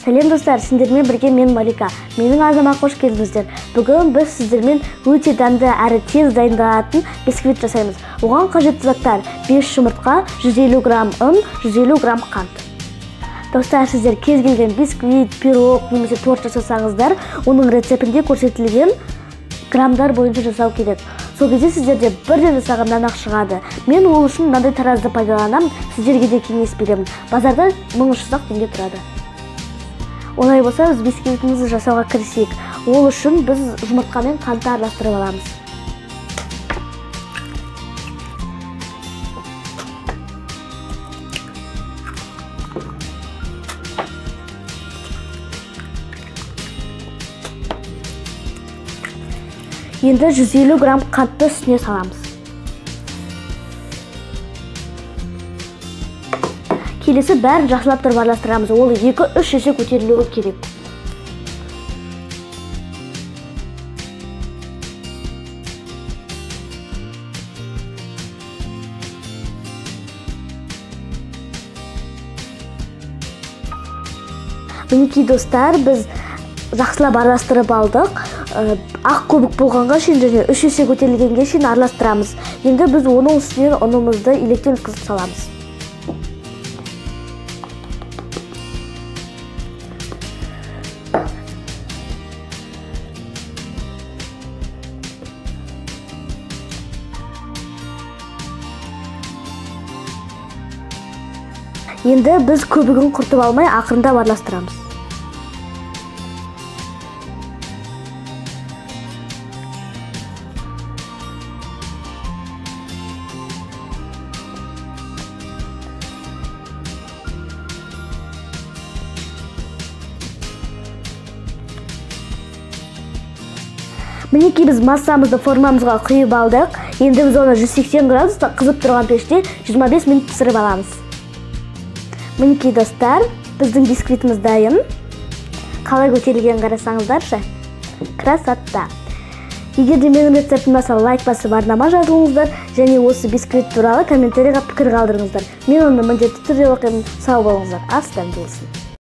Сәлем достар, сіздермен бірге мен Малика. Менің арнама қош келдіңіздер. Бүгін біз сіздермен өте дәмді әрі тез дайындалатын бисквит жасаймыз. Оған қажетті заттар: 5 жұмыртқа, 150 грамм ұн, 150 грамм қант. Достар, сіздер кез келген бисквит, пирог немесе торт жасасаңыздар, оның рецептінде көрсетілген граммдар бойынша жасау керек. Сол кезде сіздерде бірден жасағаннан ақ шығады. Мен ол үшін мынандай таразды пайдаланамын, сіздерге де кеңес беремін. Базарда 1300 теңге тұрады. Олай болса, біз бисквитімізді жасауға кірісейік. Ол үшін біз жұмыртқа мен қантты араластырып аламыз. Енді 150 грамм қантты үстіне саламыз. Келесі бәрін жақсылап тұрып араластырамыз. Ол 2-3 есе көтерілуі керек. Мінекей достар, біз жақсылап араластырып алдық. Ақ көбік болғанға шейін және 3 есе көтерілгенге шейін араластырамыз. Енді біз оның үстінен ұнымызды електен өткізіп саламыз. Енді біз көбігін құртып алмай, ақырындап араластырамыз. Мінекей біз массамызды формамызға құйып алдық. Енді біз оны 180 градуста қызып тұрған пеште 25 минут пісіріп аламыз. Мінекей достар, біздің бисквитіміз дайын. Қалай көтерілгенін қарасаңыздаршы. Красота! Егер де менің рецептім ұнаса, лайк басып арнама жазылыңыздар және осы бисквит туралы комментарийға пікір қалдырыңыздар. Мен оны міндетті түрде оқимын. Сау болыңыздар. Ас дәмді болсын.